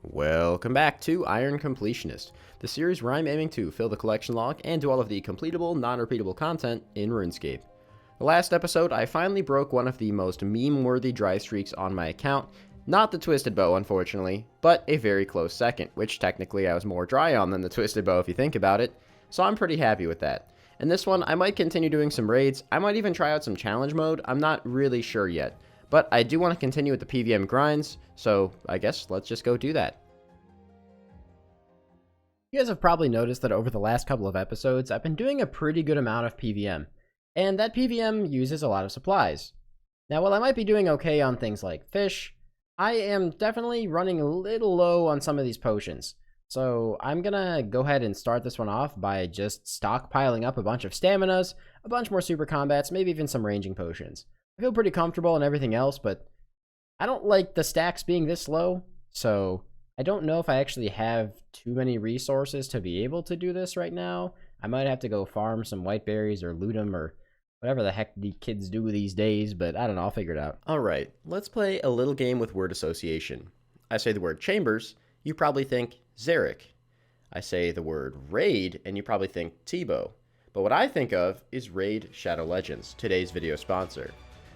Welcome back to Iron Completionist, the series where I'm aiming to fill the collection log and do all of the completable, non-repeatable content in RuneScape. The last episode, I finally broke one of the most meme-worthy dry streaks on my account, not the Twisted Bow unfortunately, but a very close second, which technically I was more dry on than the Twisted Bow if you think about it, so I'm pretty happy with that. In this one, I might continue doing some raids, I might even try out some challenge mode, I'm not really sure yet. But I do want to continue with the PVM grinds, so I guess let's just go do that. You guys have probably noticed that over the last couple of episodes, I've been doing a pretty good amount of PVM, and that PVM uses a lot of supplies. Now, while I might be doing okay on things like fish, I am definitely running a little low on some of these potions. So I'm gonna go ahead and start this one off by just stockpiling up a bunch of staminas, a bunch more super combats, maybe even some ranging potions. I feel pretty comfortable and everything else, but I don't like the stacks being this low, so I don't know if I actually have too many resources to be able to do this right now. I might have to go farm some white berries or loot them or whatever the heck the kids do these days, but I don't know, I'll figure it out. Alright, let's play a little game with word association. I say the word chambers, you probably think Zarek. I say the word raid, and you probably think Tebow. But what I think of is Raid Shadow Legends, today's video sponsor.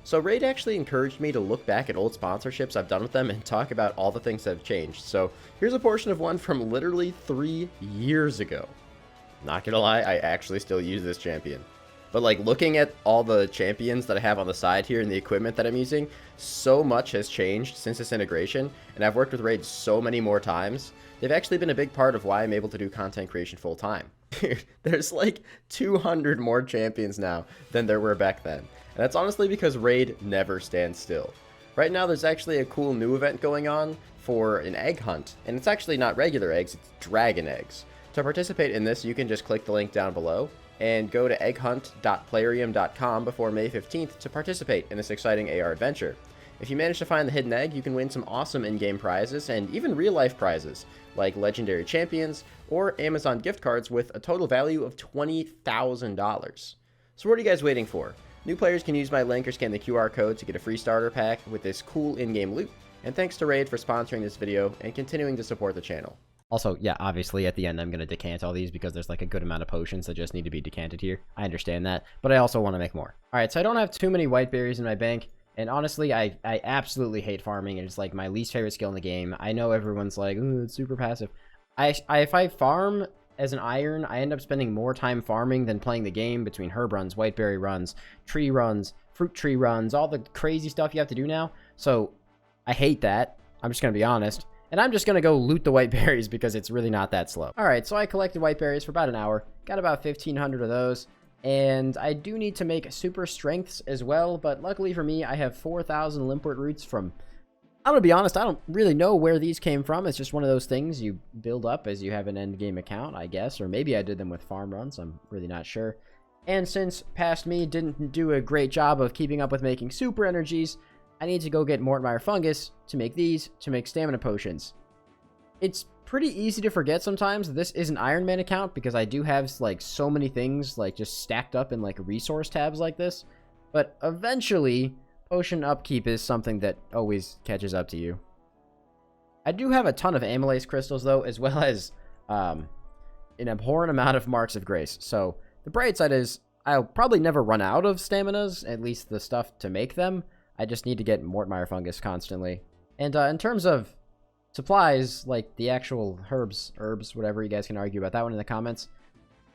So Raid actually encouraged me to look back at old sponsorships I've done with them and talk about all the things that have changed. So here's a portion of one from literally 3 years ago. Not gonna lie, I actually still use this champion. But like looking at all the champions that I have on the side here and the equipment that I'm using, so much has changed since this integration, and I've worked with Raid so many more times. They've actually been a big part of why I'm able to do content creation full time. There's like 200 more champions now than there were back then. And that's honestly because Raid never stands still. Right now there's actually a cool new event going on for an egg hunt, and it's actually not regular eggs, it's dragon eggs. To participate in this, you can just click the link down below and go to egghunt.plarium.com before May 15th to participate in this exciting AR adventure. If you manage to find the hidden egg, you can win some awesome in-game prizes and even real-life prizes, like legendary champions or Amazon gift cards with a total value of $20,000. So what are you guys waiting for? New players can use my link or scan the QR code to get a free starter pack with this cool in-game loot. And thanks to Raid for sponsoring this video and continuing to support the channel. Also, yeah, obviously at the end I'm going to decant all these because there's like a good amount of potions that just need to be decanted here. I understand that, but I also want to make more. Alright, so I don't have too many white berries in my bank, and honestly, I absolutely hate farming. It's like my least favorite skill in the game. I know everyone's like, ooh, it's super passive. If I farm as an iron, I end up spending more time farming than playing the game between herb runs, whiteberry runs, tree runs, fruit tree runs, all the crazy stuff you have to do now. So I hate that. I'm just going to be honest. And I'm just going to go loot the white berries because it's really not that slow. Alright, so I collected white berries for about an hour. Got about 1,500 of those. And I do need to make super strengths as well. But luckily for me, I have 4,000 limpwort roots from... I'm going to be honest, I don't really know where these came from. It's just one of those things you build up as you have an endgame account, I guess. Or maybe I did them with farm runs. I'm really not sure. And since past me didn't do a great job of keeping up with making super energies, I need to go get Mortmire fungus to make these, to make stamina potions. It's pretty easy to forget sometimes that this is an Ironman account because I do have like so many things like just stacked up in like resource tabs like this. But eventually... potion upkeep is something that always catches up to you. I do have a ton of amylase crystals though, as well as an abhorrent amount of marks of grace. So the bright side is I'll probably never run out of staminas, at least the stuff to make them. I just need to get Mortmire fungus constantly. And in terms of supplies, like the actual herbs, whatever, you guys can argue about that one in the comments.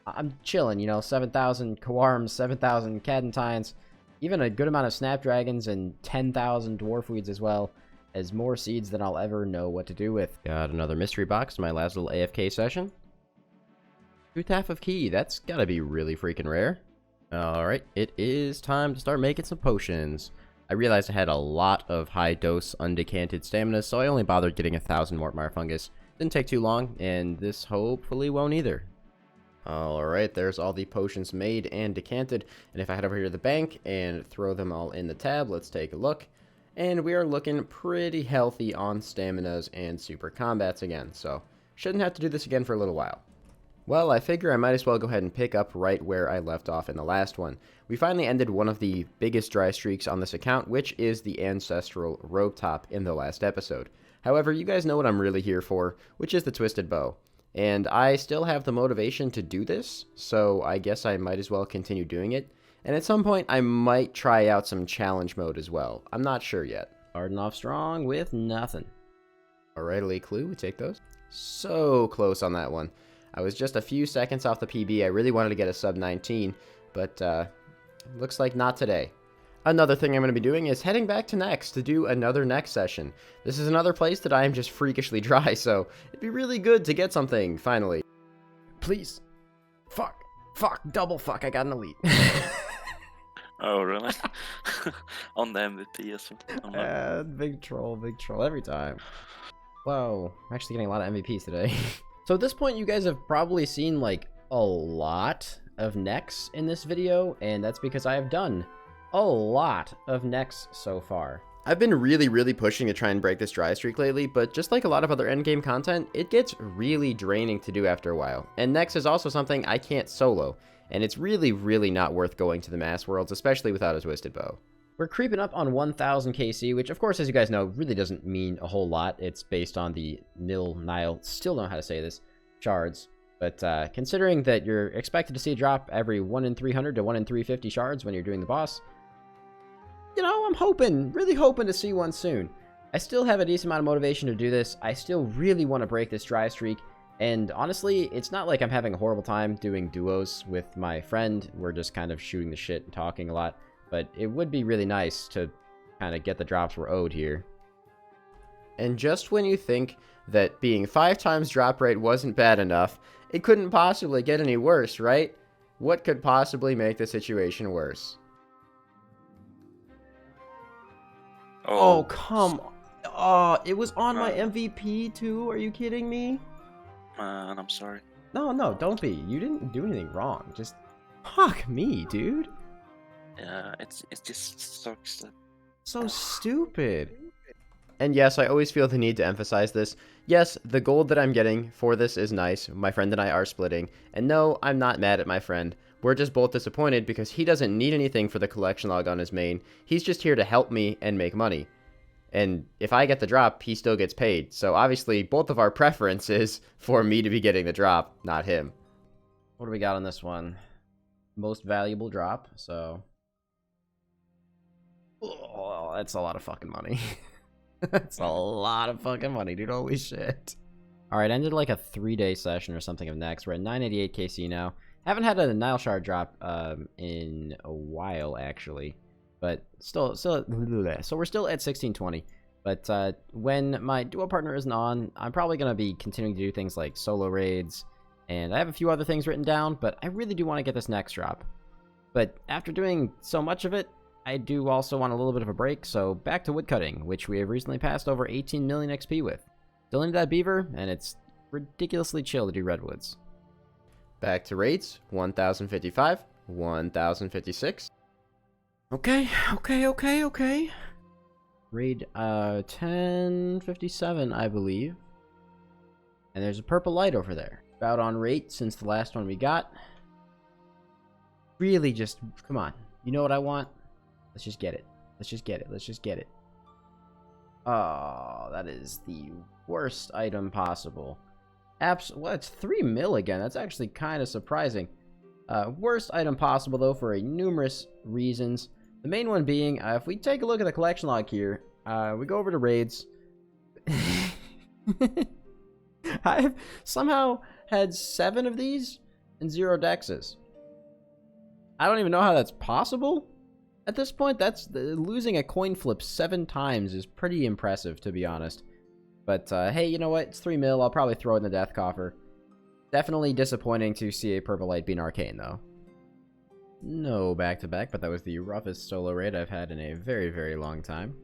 I'm chilling, you know, 7,000 Kawarms, 7,000 Cadentines, even a good amount of Snapdragons and 10,000 Dwarf Weeds as well, as more seeds than I'll ever know what to do with. Got another mystery box, my last little AFK session. Truth half of key, that's gotta be really freaking rare. Alright, it is time to start making some potions. I realized I had a lot of high dose undecanted stamina, so I only bothered getting 1,000 Mortmire fungus. Didn't take too long, and this hopefully won't either. Alright, there's all the potions made and decanted, and if I head over here to the bank and throw them all in the tab, let's take a look. And we are looking pretty healthy on staminas and super combats again, so shouldn't have to do this again for a little while. Well, I figure I might as well go ahead and pick up right where I left off in the last one. We finally ended one of the biggest dry streaks on this account, which is the Ancestral Robe Top in the last episode. However, you guys know what I'm really here for, which is the twisted bow. And I still have the motivation to do this, so I guess I might as well continue doing it. And at some point, I might try out some challenge mode as well. I'm not sure yet. Starting off strong with nothing. Alright, elite clue, we take those. So close on that one. I was just a few seconds off the PB. I really wanted to get a sub 19, but looks like not today. Another thing I'm going to be doing is heading back to Next to do another Next session. This is another place that I am just freakishly dry, so it'd be really good to get something, finally. Please. Fuck. Fuck. Double fuck. I got an elite. Oh, really? On the MVP as well. Big troll every time. Whoa. I'm actually getting a lot of MVPs today. So at this point, you guys have probably seen, like, a lot of Next in this video, and that's because I have done a lot of Next so far. I've been really pushing to try and break this dry streak lately, but just like a lot of other endgame content, it gets really draining to do after a while. And Next is also something I can't solo, and it's really not worth going to the mass worlds, especially without a twisted bow. We're creeping up on 1000 KC, which of course, as you guys know, really doesn't mean a whole lot. It's based on the Nile, still don't know how to say this, shards. But considering that you're expected to see a drop every 1 in 300 to 1 in 350 shards when you're doing the boss, you know, I'm really hoping to see one soon. I still have a decent amount of motivation to do this. I still really want to break this dry streak. And honestly, it's not like I'm having a horrible time doing duos with my friend. We're just kind of shooting the shit and talking a lot. But it would be really nice to kind of get the drops we're owed here. And just when you think that being 5 times drop rate wasn't bad enough, it couldn't possibly get any worse, right? What could possibly make the situation worse? Oh, come on. Oh, it was on my MVP too? Are you kidding me? Man, I'm sorry. No, don't be. You didn't do anything wrong. Just fuck me, dude. Yeah, it just sucks. So stupid. And yes, I always feel the need to emphasize this. Yes, the gold that I'm getting for this is nice. My friend and I are splitting. And no, I'm not mad at my friend. We're just both disappointed because he doesn't need anything for the collection log on his main. He's just here to help me and make money. And if I get the drop, he still gets paid. So obviously, both of our preference is for me to be getting the drop, not him. What do we got on this one? Most valuable drop, so... Oh, that's a lot of fucking money. That's a lot of fucking money, dude. Holy shit. Alright, ended like a 3-day session or something of Next. We're at 988 KC now. Haven't had a Nile Shard drop in a while, actually. But still, so we're still at 1620. But when my duo partner isn't on, I'm probably going to be continuing to do things like solo raids. And I have a few other things written down, but I really do want to get this next drop. But after doing so much of it, I do also want a little bit of a break, so back to woodcutting, which we have recently passed over 18 million XP with. Still into that beaver, and it's ridiculously chill to do redwoods. Back to raids, 1055, 1056. Okay. Raid 1057, I believe. And there's a purple light over there. About on rate since the last one we got. Really just, come on. You know what I want? Let's just get it. Let's just get it. Oh, that is the worst item possible. Well, it's 3 mil again. That's actually kind of surprising. Worst item possible, though, for numerous reasons. The main one being, if we take a look at the collection log here, we go over to raids. I've somehow had 7 of these and 0 dexes. I don't even know how that's possible. At this point, that's losing a coin flip 7 times is pretty impressive, to be honest. But hey, you know what? It's 3 mil. I'll probably throw it in the death coffer. Definitely disappointing to see a purple light being arcane, though. No back-to-back, but that was the roughest solo raid I've had in a very long time.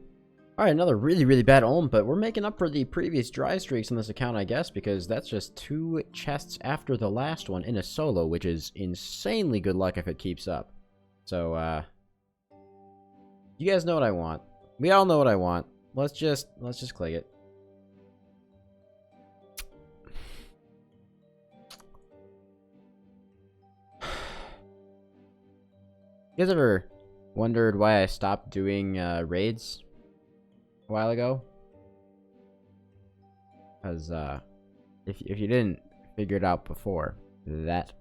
Alright, another really bad ulm, but we're making up for the previous dry streaks on this account, I guess, because that's just 2 chests after the last one in a solo, which is insanely good luck if it keeps up. So, you guys know what I want. We all know what I want. Let's just click it. You guys ever wondered why I stopped doing raids a while ago? Because if you didn't figure it out before, that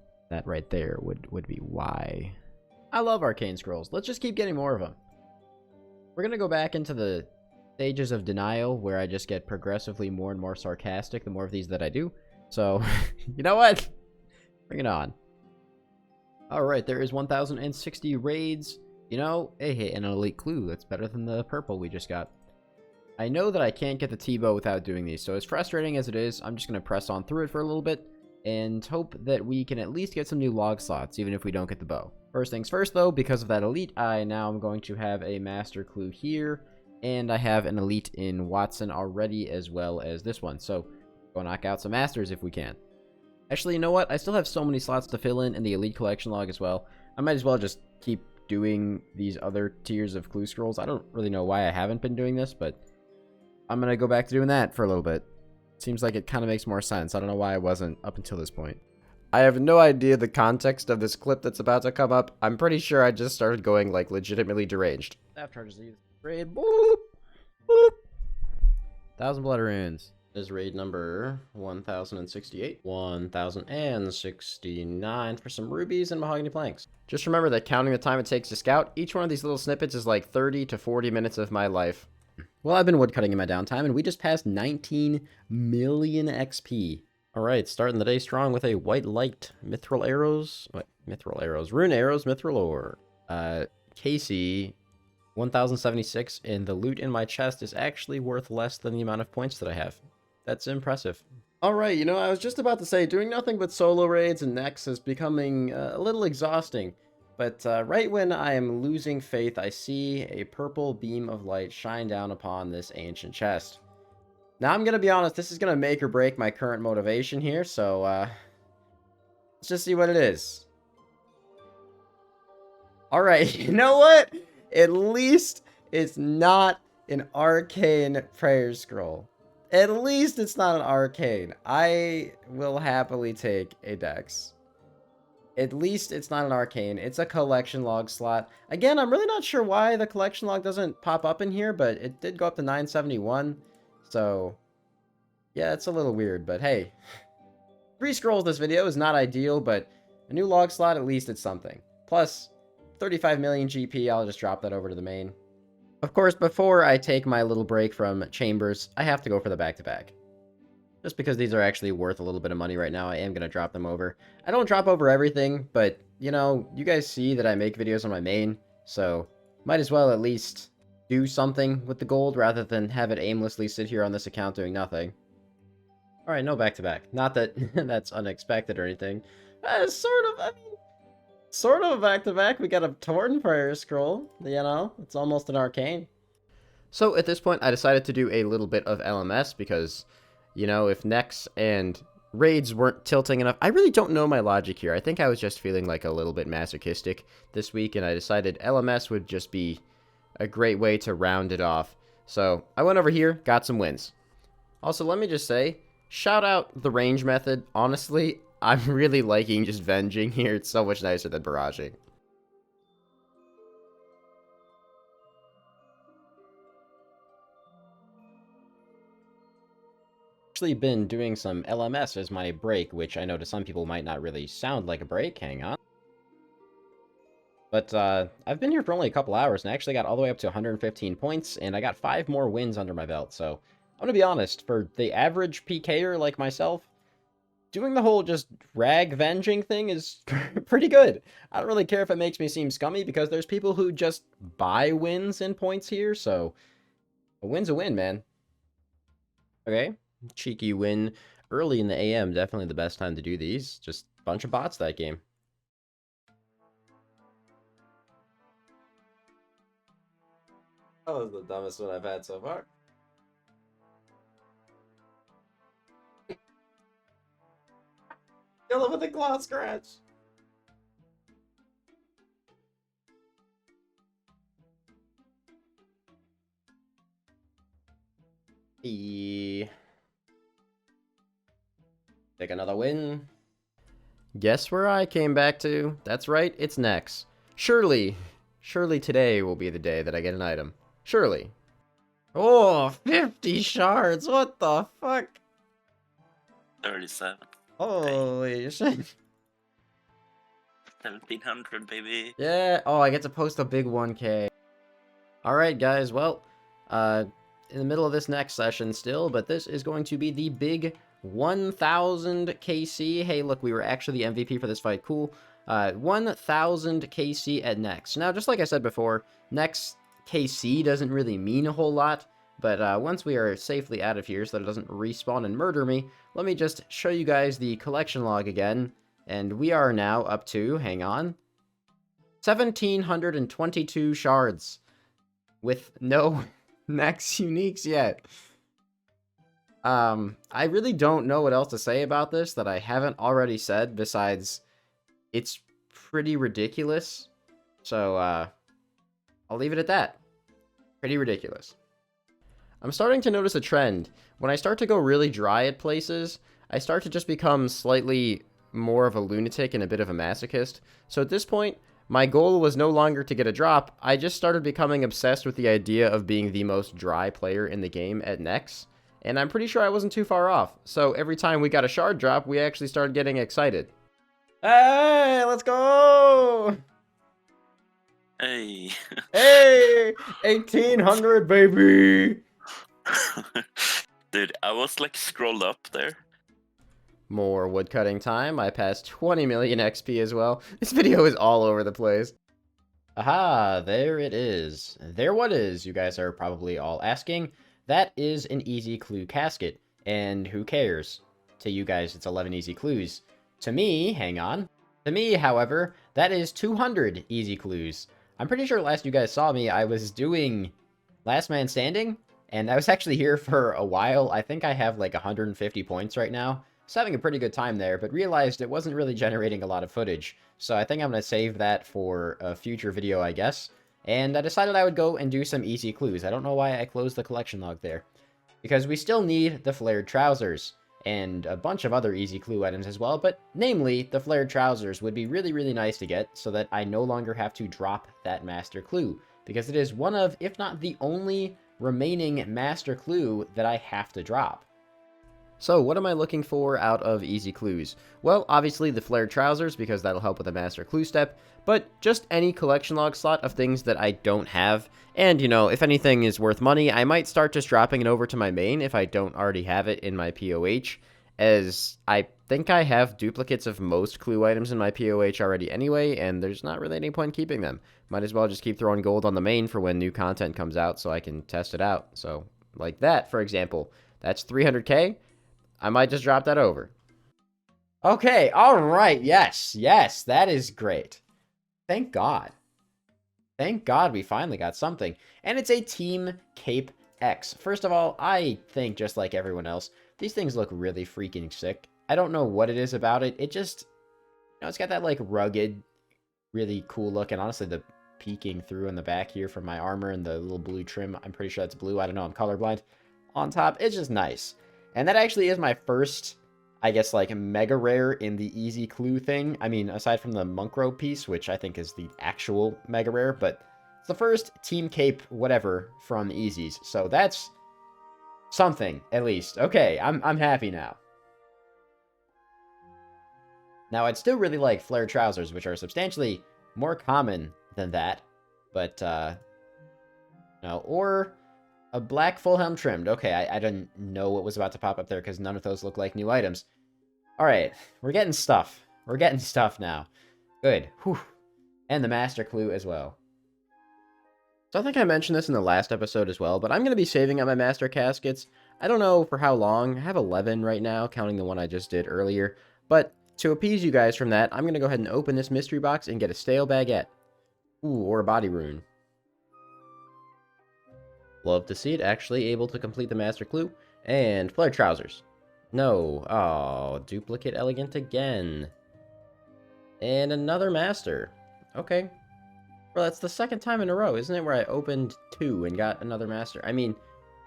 right there would be why. I love arcane scrolls. Let's just keep getting more of them. We're gonna go back into the stages of denial where I just get progressively more and more sarcastic the more of these that I do. So, you know what? Bring it on. Alright, there is 1,060 raids. You know, hey, an elite clue. That's better than the purple we just got. I know that I can't get the T-bow without doing these, so as frustrating as it is, I'm just going to press on through it for a little bit and hope that we can at least get some new log slots, even if we don't get the bow. First things first, though, because of that elite, I now am going to have a master clue here, and I have an elite in Watson already, as well as this one, so go knock out some masters if we can. Actually, you know what? I still have so many slots to fill in the elite collection log as well. I might as well just keep doing these other tiers of clue scrolls. I don't really know why I haven't been doing this, but I'm going to go back to doing that for a little bit. Seems like it kind of makes more sense. I don't know why I wasn't up until this point. I have no idea the context of this clip that's about to come up. I'm pretty sure I just started going, like, legitimately deranged. Staff charges these. Raid. Boop. Boop. 1,000 blood runes. This is raid number 1,068. 1,069 for some rubies and mahogany planks. Just remember that counting the time it takes to scout, each one of these little snippets is like 30 to 40 minutes of my life. Well, I've been woodcutting in my downtime, and we just passed 19 million XP. Alright, starting the day strong with a white light, mithril arrows, rune arrows, mithril ore. Casey, 1,076, and the loot in my chest is actually worth less than the amount of points that I have. That's impressive. Alright, you know, I was just about to say, doing nothing but solo raids and next is becoming a little exhausting. But right when I am losing faith, I see a purple beam of light shine down upon this ancient chest. Now, I'm going to be honest, this is going to make or break my current motivation here, so let's just see what it is. Alright, you know what? At least it's not an arcane prayer scroll. At least it's not an arcane. I will happily take a dex. At least it's not an arcane. It's a collection log slot. Again, I'm really not sure why the collection log doesn't pop up in here, but it did go up to 971. So, yeah, it's a little weird, but hey. 3 scrolls this video is not ideal, but a new log slot, at least it's something. Plus, 35 million GP, I'll just drop that over to the main. Of course, before I take my little break from chambers, I have to go for the back-to-back. Just because these are actually worth a little bit of money right now, I am going to drop them over. I don't drop over everything, but, you know, you guys see that I make videos on my main, so might as well at least do something with the gold rather than have it aimlessly sit here on this account doing nothing. Alright, no back-to-back. Not that that's unexpected or anything. Sort of a back-to-back. We got a Torn Prayer Scroll, you know? It's almost an arcane. So, at this point, I decided to do a little bit of LMS because, you know, if Nex and raids weren't tilting enough, I really don't know my logic here. I think I was just feeling like a little bit masochistic this week, and I decided LMS would just be a great way to round it off. So, I went over here, got some wins. Also, let me just say, shout out the range method. Honestly, I'm really liking just venging here. It's so much nicer than barraging. Actually been doing some LMS as my break, which I know to some people might not really sound like a break. Hang on. But I've been here for only a couple hours and I actually got all the way up to 115 points, and I got 5 more wins under my belt. So I'm gonna be honest, for the average PKer like myself, doing the whole just rag venging thing is pretty good. I don't really care if it makes me seem scummy, because there's people who just buy wins and points here, so a win's a win, man. Okay, cheeky win early in the AM, definitely the best time to do these. Just a bunch of bots that game. That was the dumbest one I've had so far. Kill him with a claw scratch. Take another win. Guess where I came back to? That's right, it's Nex. Surely today will be the day that I get an item. Surely. Oh, 50 shards, what the fuck? 37. Holy shit. 1700, baby. Yeah. Oh, I get to post a big 1K. Alright, guys. Well, in the middle of this next session still, but this is going to be the big 1000 KC. Hey, look, we were actually the MVP for this fight. Cool. 1000 KC at next. Now, just like I said before, next KC doesn't really mean a whole lot, but once we are safely out of here so that it doesn't respawn and murder me, let me just show you guys the collection log again. And we are now up to, hang on, 1722 shards with no next uniques yet. I really don't know what else to say about this that I haven't already said, besides it's pretty ridiculous. So, I'll leave it at that. Pretty ridiculous. I'm starting to notice a trend. When I start to go really dry at places, I start to just become slightly more of a lunatic and a bit of a masochist. So at this point, my goal was no longer to get a drop. I just started becoming obsessed with the idea of being the most dry player in the game at Nex. And I'm pretty sure I wasn't too far off. So every time we got a shard drop, we actually started getting excited. Hey, let's go! Hey. Hey! 1800, baby! Dude, I was like scrolled up there. More woodcutting time. I passed 20 million XP as well. This video is all over the place. Aha, there it is. There what is, you guys are probably all asking. That is an easy clue casket. And who cares? To you guys, it's 11 easy clues. To me, hang on. To me, however, that is 200 easy clues. I'm pretty sure last you guys saw me, I was doing Last Man Standing. And I was actually here for a while. I think I have like 150 points right now. Was having a pretty good time there, but realized it wasn't really generating a lot of footage. So I think I'm going to save that for a future video, I guess. And I decided I would go and do some easy clues. I don't know why I closed the collection log there. Because we still need the flared trousers. And a bunch of other easy clue items as well. But namely, the flared trousers would be really, really nice to get. So that I no longer have to drop that master clue. Because it is one of, if not the only, remaining master clue that I have to drop. So, what am I looking for out of easy clues? Well, obviously the flared trousers, because that'll help with the master clue step, but just any collection log slot of things that I don't have. And, you know, if anything is worth money, I might start just dropping it over to my main if I don't already have it in my POH, as I think I have duplicates of most clue items in my POH already anyway, and there's not really any point keeping them. Might as well just keep throwing gold on the main for when new content comes out so I can test it out. So, like that, for example. That's 300k. I might just drop that over. Okay, alright, yes, that is great. Thank God. Thank God we finally got something. And it's a Team Cape X. First of all, I think just like everyone else, these things look really freaking sick. I don't know what it is about it. It just, you know, it's got that like rugged, really cool look. And honestly, the peeking through in the back here from my armor and the little blue trim, I'm pretty sure that's blue. I don't know, I'm colorblind. On top, it's just nice. And that actually is my first, I guess, like, mega rare in the easy clue thing. I mean, aside from the monk robe piece, which I think is the actual mega rare, but it's the first Team Cape whatever from easies. So that's something, at least. Okay, I'm happy now. Now, I'd still really like flared trousers, which are substantially more common than that. But, no, or a black full helm trimmed. Okay, I didn't know what was about to pop up there because none of those look like new items. Alright, we're getting stuff. We're getting stuff now. Good. Whew. And the master clue as well. So I think I mentioned this in the last episode as well, but I'm going to be saving up my master caskets. I don't know for how long. I have 11 right now, counting the one I just did earlier. But to appease you guys from that, I'm going to go ahead and open this mystery box and get a stale baguette. Ooh, or a body rune. Love to see it actually able to complete the master clue. And flared trousers. No. Oh, duplicate elegant again. And another master. Okay. Well, that's the second time in a row, isn't it, where I opened 2 and got another master? I mean,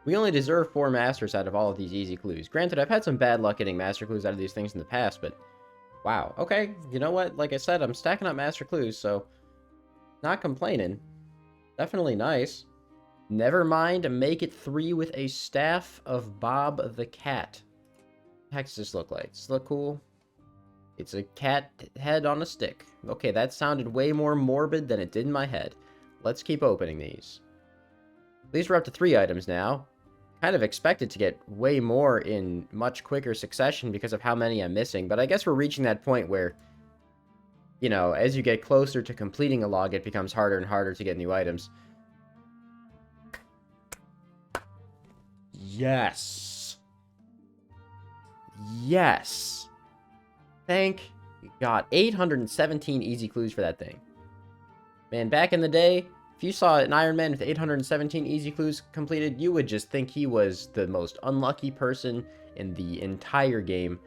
we only deserve 4 masters out of all of these easy clues. Granted, I've had some bad luck getting master clues out of these things in the past, but wow. Okay, you know what? Like I said, I'm stacking up master clues, so not complaining. Definitely nice. Never mind, make it 3 with a staff of Bob the cat. the heck does this look like? Does this look cool? It's a cat head on a stick. Okay, that sounded way more morbid than it did in my head. Let's keep opening these. These we're up to 3 items now. Kind of expected to get way more in much quicker succession because of how many I'm missing, but I guess we're reaching that point where, you know, as you get closer to completing a log, it becomes harder and harder to get new items. Yes. Yes. Thank God. 817 easy clues for that thing. Man, back in the day, if you saw an Ironman with 817 easy clues completed, you would just think he was the most unlucky person in the entire game.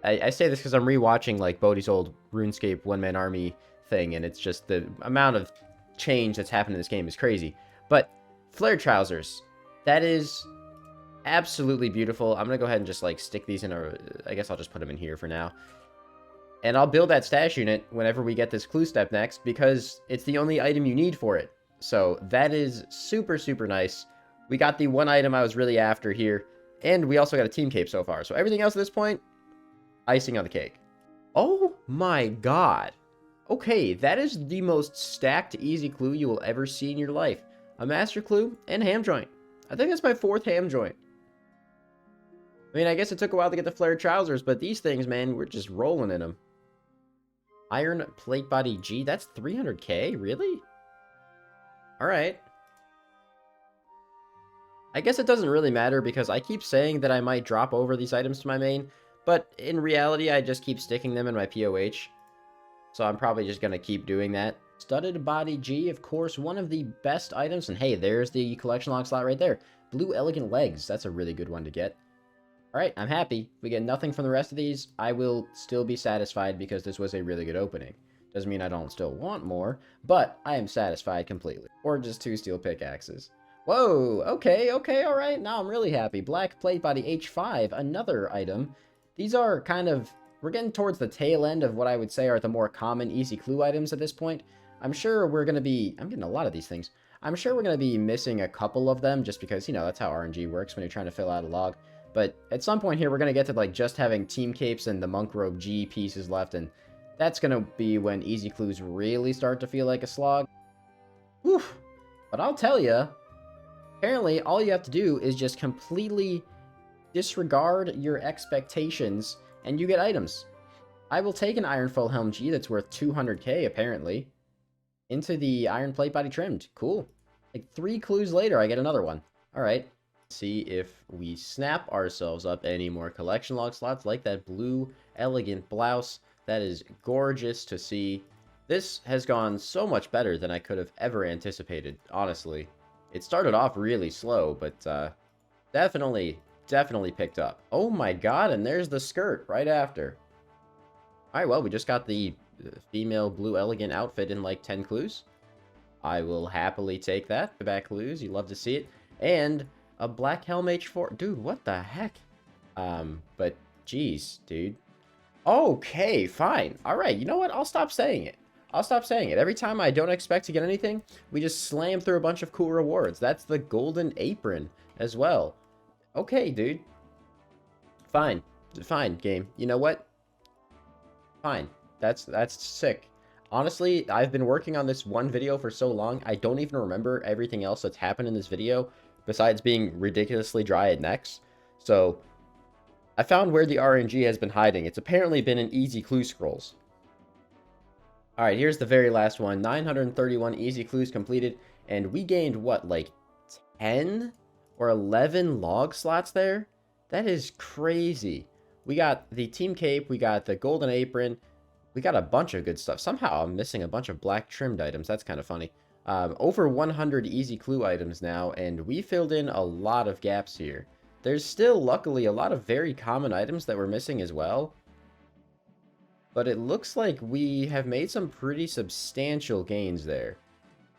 I say this because I'm rewatching like Bodhi's old RuneScape one-man army thing, and it's just the amount of change that's happened in this game is crazy. But flare trousers, that is absolutely beautiful. I'm gonna go ahead and just like stick these in a, I guess I'll just put them in here for now. And I'll build that stash unit whenever we get this clue step next, because it's the only item you need for it. So that is super, super nice. We got the one item I was really after here, and we also got a team cape so far. So everything else at this point, icing on the cake. Oh my God. Okay, that is the most stacked easy clue you will ever see in your life. A master clue and ham joint. I think that's my 4th ham joint. I mean, I guess it took a while to get the flared trousers, but these things, man, we're just rolling in them. Iron plate body G, that's 300k? Really? Alright. I guess it doesn't really matter because I keep saying that I might drop over these items to my main, but in reality, I just keep sticking them in my POH. So I'm probably just going to keep doing that. Studded body G, of course, one of the best items. And hey, there's the collection log slot right there. Blue elegant legs, that's a really good one to get. Alright, I'm happy. If we get nothing from the rest of these, I will still be satisfied because this was a really good opening. Doesn't mean I don't still want more, but I am satisfied completely. Or just 2 steel pickaxes. Whoa, okay, alright, now I'm really happy. Black plate body H5, another item. These are kind of, we're getting towards the tail end of what I would say are the more common easy clue items at this point. I'm sure we're going to be, I'm getting a lot of these things. I'm sure we're going to be missing a couple of them just because, you know, that's how RNG works when you're trying to fill out a log. But at some point here, we're going to get to like just having team capes and the monk robe G pieces left, and that's going to be when easy clues really start to feel like a slog. Whew. But I'll tell you, apparently all you have to do is just completely disregard your expectations and you get items. I will take an Iron Full Helm G that's worth 200k apparently into the iron plate body trimmed. Cool. Like 3 clues later, I get another one. Alright. See if we snap ourselves up any more collection log slots like that blue elegant blouse. That is gorgeous to see. This has gone so much better than I could have ever anticipated, honestly. It started off really slow, but definitely picked up. Oh my God, and there's the skirt right after. Alright, well, we just got the female blue elegant outfit in like 10 clues. I will happily take that. Back clues, you love to see it. And a black helm H4. Dude, what the heck? But geez, dude. Okay, fine. Alright, you know what? I'll stop saying it. I'll stop saying it. Every time I don't expect to get anything, we just slam through a bunch of cool rewards. That's the golden apron as well. Okay, dude. Fine. Fine, game. You know what? Fine. That's sick. Honestly, I've been working on this one video for so long, I don't even remember everything else that's happened in this video, besides being ridiculously dry at necks. So, I found where the RNG has been hiding. It's apparently been in easy clue scrolls. Alright, here's the very last one. 931 easy clues completed, and we gained, what, like 10 or 11 log slots there? That is crazy. We got the team cape, we got the golden apron, we got a bunch of good stuff. Somehow I'm missing a bunch of black trimmed items. That's kind of funny. Over 100 easy clue items now, and we filled in a lot of gaps here. There's still, luckily, a lot of very common items that we're missing as well. But it looks like we have made some pretty substantial gains there.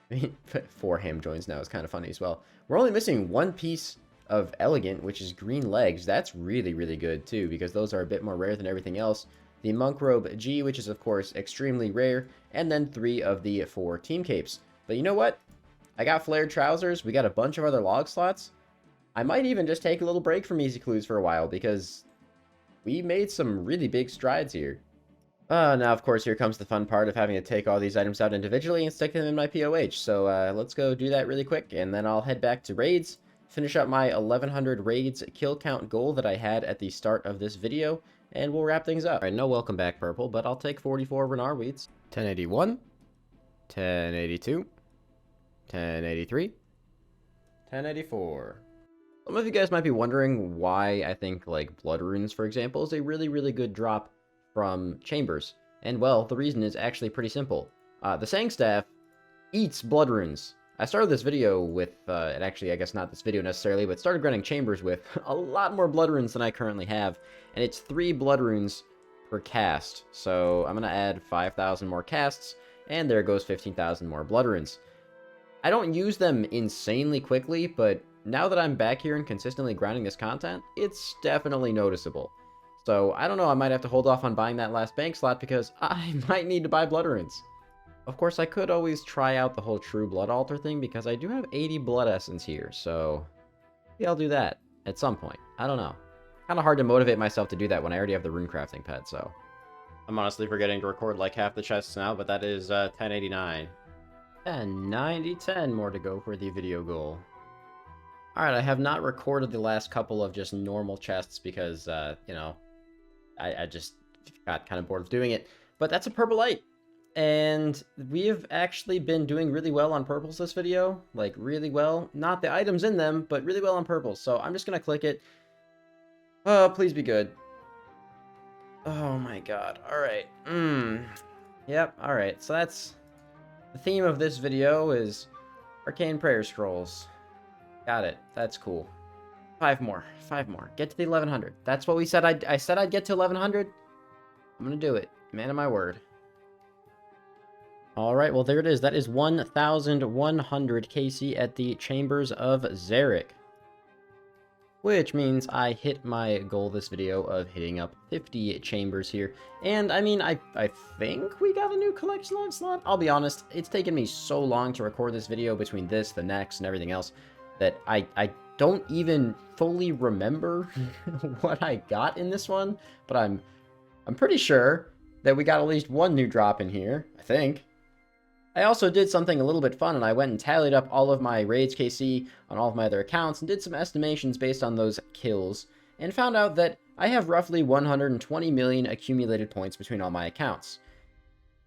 I mean, 4 ham joints now is kind of funny as well. We're only missing 1 piece of elegant, which is green legs. That's really, really good too, because those are a bit more rare than everything else. The monk robe G, which is of course extremely rare, and then 3 of the 4 team capes. But you know what? I got flared trousers. We got a bunch of other log slots. I might even just take a little break from easy clues for a while, because we made some really big strides here. Now, of course, here comes the fun part of having to take all these items out individually and stick them in my POH. So let's go do that really quick, and then I'll head back to raids, finish up my 1100 raids kill count goal that I had at the start of this video, and we'll wrap things up. Alright, no welcome back, Purple, but I'll take 44 Renar Weeds. 1081, 1082, 1083, 1084. Some of you guys might be wondering why I think, like, Blood Runes, for example, is a really, really good drop from Chambers. And, well, the reason is actually pretty simple. The Sang Staff eats Blood Runes. I started this video with, and actually, I guess not this video necessarily, but started grinding Chambers with a lot more Blood Runes than I currently have. And it's 3 Blood Runes per cast. So I'm going to add 5,000 more casts, and there goes 15,000 more Blood Runes. I don't use them insanely quickly, but now that I'm back here and consistently grinding this content, it's definitely noticeable. So, I don't know, I might have to hold off on buying that last bank slot because I might need to buy Blood Runes. Of course, I could always try out the whole True Blood Altar thing because I do have 80 Blood Essence here, so maybe I'll do that at some point. I don't know. Kind of hard to motivate myself to do that when I already have the rune crafting pad, so. I'm honestly forgetting to record like half the chests now, but that is 1089. And 10 more to go for the video goal. Alright, I have not recorded the last couple of just normal chests because, you know, I just got kind of bored of doing it. But that's a purple light. And we have actually been doing really well on purples this video. Like, really well. Not the items in them, but really well on purples. So I'm just going to click it. Oh, please be good. Oh my god. Alright. Yep, alright. So that's... The theme of this video is Arcane Prayer Scrolls. Got it. That's cool. 5 more. 5 more. Get to the 1100. That's what we said. I said I'd get to 1100. I'm gonna do it. Man of my word. Alright, well there it is. That is 1,100 KC at the Chambers of Xeric. Which means I hit my goal this video of hitting up 50 chambers here. And, I mean, I think we got a new collection log slot. I'll be honest, it's taken me so long to record this video between this, the next, and everything else that I don't even fully remember what I got in this one. But I'm pretty sure that we got at least one new drop in here, I think. I also did something a little bit fun, and I went and tallied up all of my raids KC on all of my other accounts and did some estimations based on those kills, and found out that I have roughly 120 million accumulated points between all my accounts.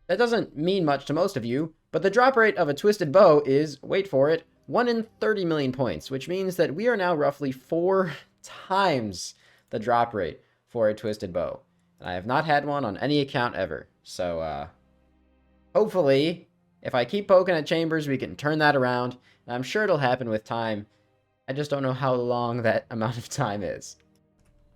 That doesn't mean much to most of you, but the drop rate of a Twisted Bow is, wait for it, 1 in 30 million points, which means that we are now roughly 4 times the drop rate for a Twisted Bow. And I have not had one on any account ever, so, hopefully, if I keep poking at chambers, we can turn that around. And I'm sure it'll happen with time. I just don't know how long that amount of time is.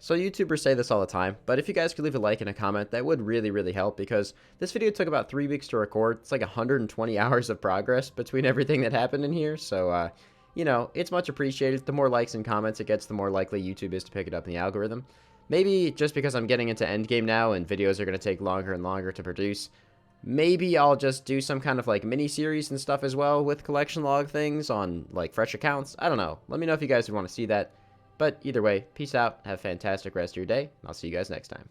So YouTubers say this all the time, but if you guys could leave a like and a comment, that would really, really help, because this video took about 3 weeks to record. It's like 120 hours of progress between everything that happened in here. So, you know, it's much appreciated. The more likes and comments it gets, the more likely YouTube is to pick it up in the algorithm. Maybe just because I'm getting into endgame now and videos are going to take longer and longer to produce, maybe I'll just do some kind of, like, mini-series and stuff as well with collection log things on, like, fresh accounts. I don't know. Let me know if you guys would want to see that. But either way, peace out. Have a fantastic rest of your day. I'll see you guys next time.